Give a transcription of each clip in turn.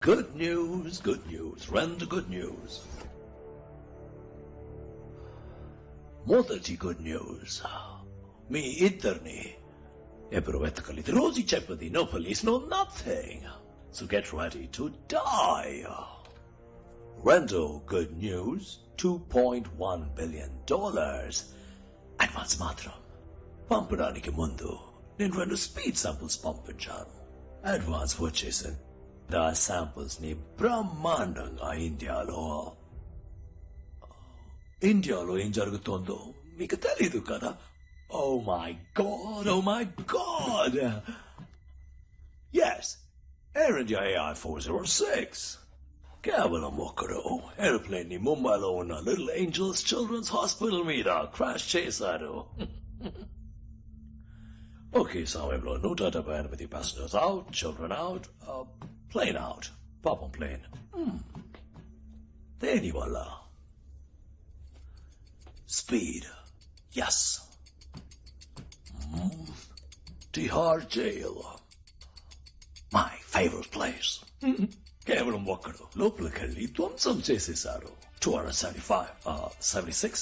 Good news, good news, రెండు good news. మొదటి good news, మీ ఇద్దరిని ఎవరు వెతకలేదు. రోజు చెప్పది no police no nothing, so get ready to die. రెండో గుడ్ న్యూస్, $2.1 billion అడ్వాన్స్ మాత్రం. పంపడానికి ముందు నేను 2 స్పీడ్ శాంపుల్స్ పంపించాను. అడ్వాన్స్ వచ్చేసింది. ఆ శాంపుల్స్ ని బ్రహ్మాండంగా ఇండియాలో ఏం జరుగుతోందో మీకు తెలీదు కదా. Oh my god, yes, Air India AI 406 కేవలం ఒకడు ఏరోప్లేన్ ని ముంబైలో ఉన్న లిటిల్ ఏంజల్స్ చిల్డ్రన్స్ హాస్పిటల్ మీద క్రాష్ చేశారు. ఒకే సమయంలో 178 passengers out, children out, plane out. పాపం ప్లేన్. దేని వల్ల? Speed. Yes. Tihar Jail. My favorite place. కేవలం ఒక్కడు లోపలికెళ్ళి ధ్వంసం చేసేశారు. 76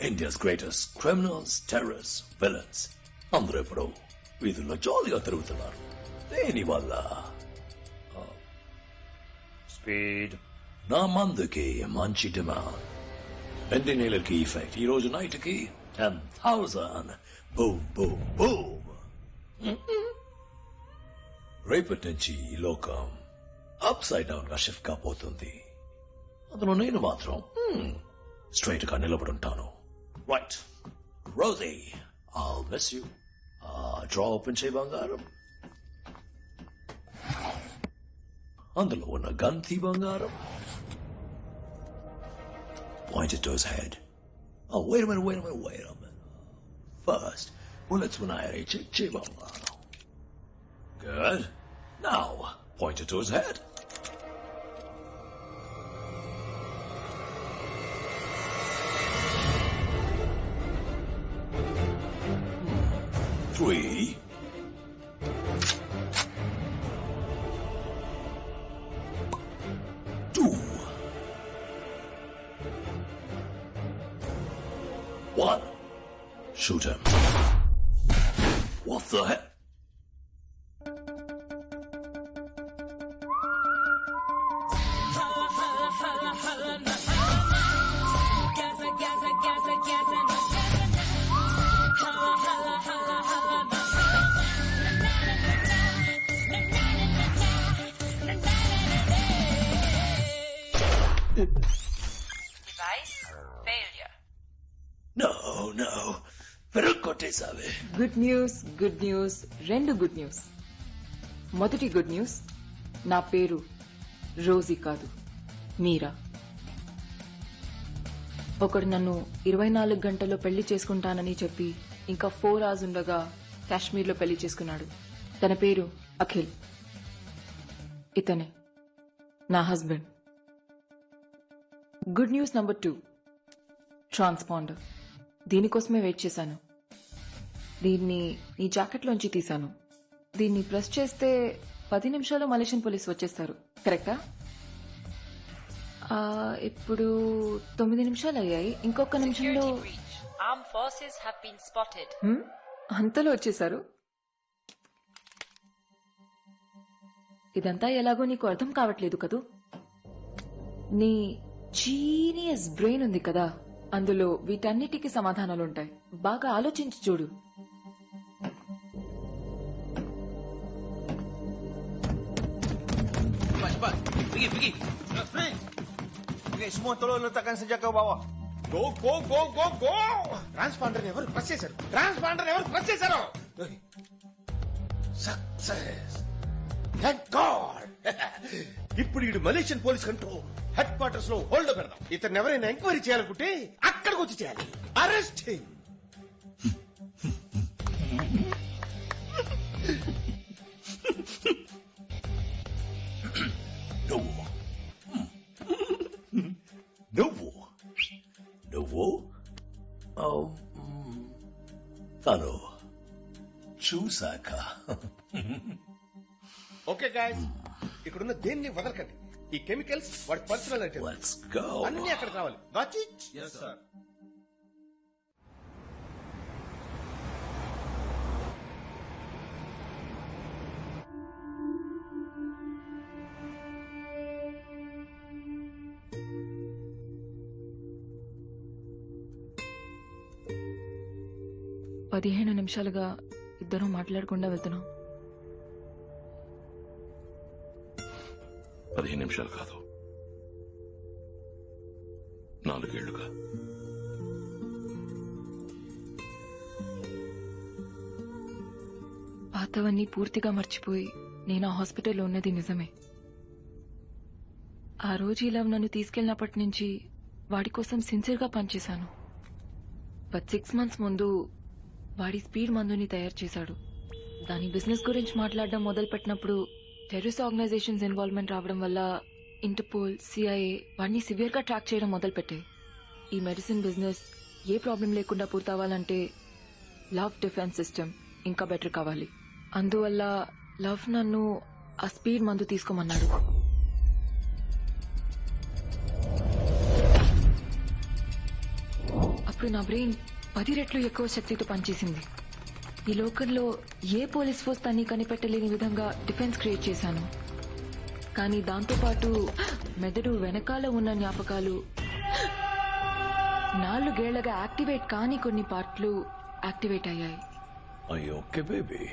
India's greatest criminals, terrorists, villains. అందరూ ఇప్పుడు వీధుల్లో జాలీగా తిరుగుతున్నారు. దేని వల్ల? స్పీడ్. నా మందుకి మంచి డిమాండ్. 2 నెలలకి ఇఫెక్ట్. ఈ రోజు నైట్ కి 10,000. Boom boom boom. రేపటి నుంచి ఈ లోకం అప్ సైడ్ డౌన్ గా షిఫ్ట్ కాబోతుంది. అందులో నేను మాత్రం స్ట్రైట్ గా నిలబడుంటాను. Right Rosie, I'll miss you. Drawer open చేయి బంగారం. అందులో ఉన్న గంతి బంగారం. Point it to his head. Oh, wait a minute. First, bullets when I check. Good. Now, point it to his head. Three. Two. 1. Shoot him. What the heck? Device failure. No. పెరుగొట్టేసావే. Good news, రెండు good news. మొదటి good news, నా పేరు Rosie కాదు, మీరా. ఒకడు నన్ను 24 గంటల్లో పెళ్లి చేసుకుంటానని చెప్పి ఇంకా 4 hours ఉండగా కాశ్మీర్లో పెళ్లి చేసుకున్నాడు. తన పేరు అఖిల్. ఇతనే నా husband. Good news number 2, transponder. దీనికోసమే వెయిట్ చేశాను. దీన్ని ఈ జాకెట్లోంచి తీశాను. దీన్ని ప్రెస్ చేస్తే 10 నిమిషాల్లో మలేషియన్ పోలీసు వచ్చేస్తారు. కరెక్టా? ఇప్పుడు 9 నిమిషాలు అయ్యాయి. ఇంకొక నిమిషంలో Armed forces have been spotted. అంతలో వచ్చేశారు. ఇదంతా ఎలాగో నీకు అర్థం కావట్లేదు కదూ. నీ జీనియస్ బ్రెయిన్ ఉంది కదా, అందులో వీటన్నిటికీ సమాధానాలుంటాయి. బాగా ఆలోచించి చూడు. Semua tolong letakkan senjata ke bawah. Go. Transponder ఎవరు ప్రెస్ చేశారు? సక్సెస్. Thank God. ఇప్పుడు ఈ Malaysian police control head quarters లో హోల్డ్ పెడదాం. ఇతను ఎవరైనా ఎంక్వైరీ చేయాలనుకుంటే అక్కడికి వచ్చి చేయాలి. Arrest him. నువ్వు తను చూసాక ఓకే గాయ్స్, ఇక్కడున్న దేన్ని వదలకండి. ఈ కెమికల్స్ వాడి పర్సనల్ ఐటమ్స్ Let's go. అన్ని అక్కడికి రావాలి. Got it? Yes, sir. పదిహేను నిమిషాలుగా ఇద్దరం మాట్లాడకుండా వెళ్తున్నాం. 15 నిమిషాలు కాదు, 4 ఏళ్లుగా. పాతవన్నీ పూర్తిగా మర్చిపోయి నేను ఆ హాస్పిటల్లో ఉన్నది నిజమే. ఆ రోజు ఇలా నన్ను తీసుకెళ్ళినప్పటి నుంచి వాడి కోసం సిన్సియర్గా పనిచేశాను. బట్ 6 months ముందు వాడి స్పీడ్ మందుని తయారు చేశాడు. దాని బిజినెస్ గురించి మాట్లాడడం మొదలుపెట్టినప్పుడు టెర్రరిస్ట్ ఆర్గనైజేషన్స్ ఇన్వాల్వ్మెంట్ రావడం వల్ల ఇంటర్పోల్, CIA వాడిని సివియర్ గా ట్రాక్ చేయడం మొదలుపెట్టాయి. ఈ మెడిసిన్ బిజినెస్ ఏ ప్రాబ్లం లేకుండా పూర్తవ్వాలంటే లవ్ డిఫెన్స్ సిస్టమ్ ఇంకా బెటర్ కావాలి. అందువల్ల లవ్ నన్ను ఆ స్పీడ్ మందు తీసుకోమన్నాడు. అప్పుడు నా బ్రెయిన్ 10 రెట్లు ఎక్కువ శక్తితో పనిచేసింది. ఈ లోకల్లో ఏ పోలీస్ ఫోర్స్ తన్ని కనిపెట్టలేని విధంగా డిఫెన్స్ క్రియేట్ చేశాను. కానీ దాంతోపాటు మెదడు వెనకాల ఉన్న జ్ఞాపకాలు, 4 ఏళ్లగా యాక్టివేట్ కాని కొన్ని పార్ట్లు యాక్టివేట్ అయ్యాయి. Are you okay, baby?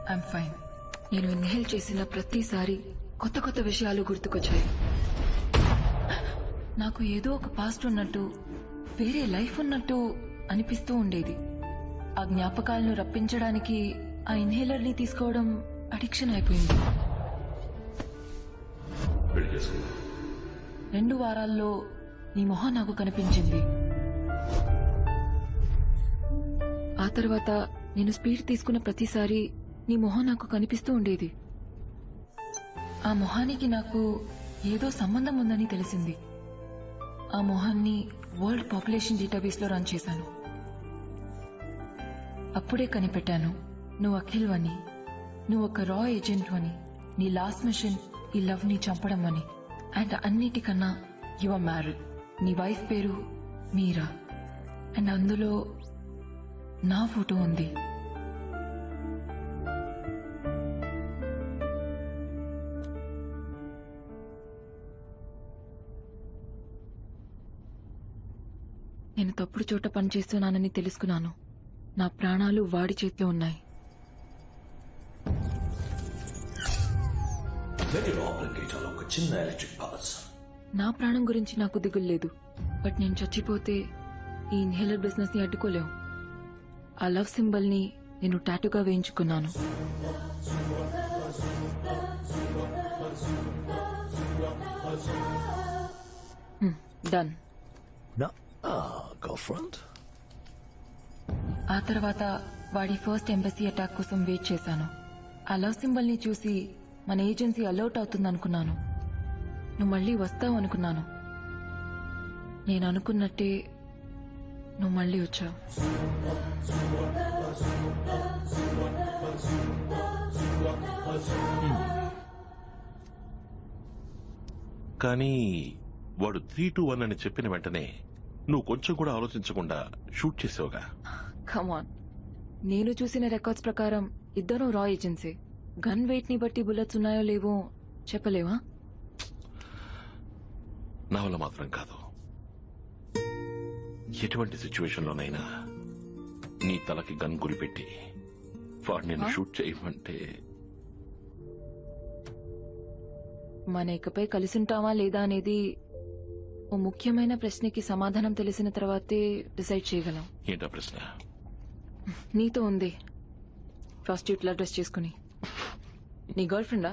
I'm fine. నేను ఇన్హేల్ చేసిన ప్రతిసారి కొత్త కొత్త విషయాలు గుర్తుకొచ్చాయి. నాకు ఏదో ఒక పాస్ట్ ఉన్నట్టు, వేరే లైఫ్ ఉన్నట్టు అనిపిస్తూ ఉండేది. ఆ జ్ఞాపకాలను రప్పించడానికి ఆ ఇన్హేలర్ ని తీసుకోవడం అడిక్షన్ అయిపోయింది. 2 వారాల్లో నీ మొహం నాకు కనిపించింది. ఆ తర్వాత నేను స్పీడ్ తీసుకున్న ప్రతిసారి నీ మొహం నాకు కనిపిస్తూ ఉండేది. ఆ మొహానికి నాకు ఏదో సంబంధం ఉందని తెలిసింది. ఆ మొహాన్ని వరల్డ్ పాపులేషన్ డేటాబేస్ లో రన్ చేశాను. అప్పుడే కనిపెట్టాను, నువ్వు అఖిల్ అని, నువ్వు ఒక రా ఏజెంట్ అని, నీ లాస్ట్ మిషన్ ఈ లవ్ ని చంపడం అని. అండ్ అన్నిటికన్నా యు ఆర్ మ్యారీడ్. నీ వైఫ్ పేరు మీరా. అండ్ అందులో నా ఫోటో ఉంది. నేను తప్పుడు చోట పనిచేస్తున్నానని తెలుసుకున్నాను. నా ప్రాణాలు వాడి చేతిలో ఉన్నాయి. Very open gate లో ఒక చిన్న ఎలక్ట్రిక్ పల్స్. నా ప్రాణం గురించి నాకు దిగులు లేదు. బట్ నేను చచ్చిపోతే ఈ ఇన్హేలర్ బిజినెస్ ని అడ్డుకోలేవు. ఆ లవ్ సింబల్ ని నేను టాటూగా వేయించుకున్నాను. డన్. గర్ల్ఫ్రెండ్. ఆ తర్వాత వాడి ఫస్ట్ ఎంబసీ అటాక్ కోసం వెయిట్ చేశాను. ఆ లవ్ సింబల్ ని చూసి మన ఏజెన్సీ అలర్ట్ అవుతుందనుకున్నాను. నువ్వు మళ్ళీ వస్తావు అనుకున్నాను. నేను అనుకున్నట్టే నువ్వు మళ్ళీ వచ్చావు. కానీ వాడు 3-2-1 అని చెప్పిన వెంటనే నువ్వు కొంచెం కూడా ఆలోచించకుండా షూట్ చేసావుగా. కమాన్, నేను చూసిన రికార్డ్స్ ప్రకారం ఇద్దరు రా ఏజెన్సీ. గన్ వెయిట్ ని బట్టి బుల్లెట్స్ ఉన్నాయో లేవో చెప్పలేవా? నా వల్ల మాత్రం కాదు. ఎటువంటి సిచ్యువేషన్ లోనైనా నీ తలకి గన్ గురిపెట్టి వాడు నేను షూట్ చేయమంటే మన ఇకపై కలిసుంటామా లేదా అనేది ఓ ముఖ్యమైన ప్రశ్నకి సమాధానం తెలిసిన తర్వాతే డిసైడ్ చేయగలం. ఏంటా ప్రశ్న? నీతో ఉంది. ప్రాస్టిట్యూట్ లా డ్రెస్ చేసుకుని. నీ గర్ల్ ఫ్రెండా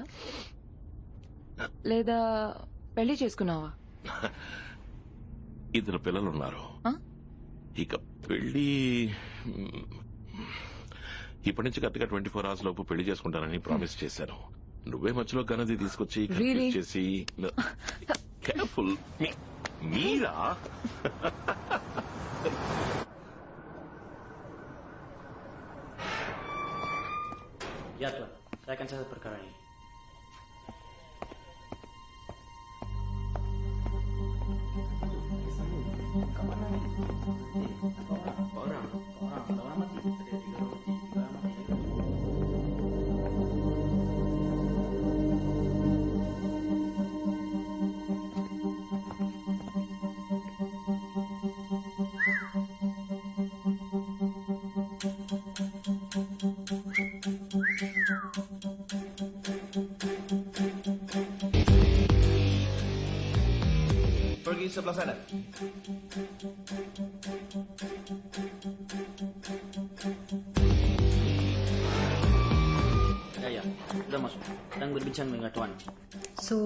లేదా పెళ్లి చేసుకున్నావా? 2 పిల్లలున్నారు. ఇక పెళ్లి ఇప్పటి నుంచి కరెక్ట్గా 24 hours లోపు పెళ్లి చేసుకుంటానని ప్రామిస్ చేశాను. నువ్వే మధ్యలో గనది తీసుకొచ్చి Really? కన్ఫ్యూజ్ చేసి కేర్ఫుల్ మీరా. Ya tuan, saya akan catat perkara ini. Orang mati. Ada 3 orang mati, 3 orang mati. Pergi sebelah sana. Ya, sudah masuk. Sedang berbincang dengan tuan. So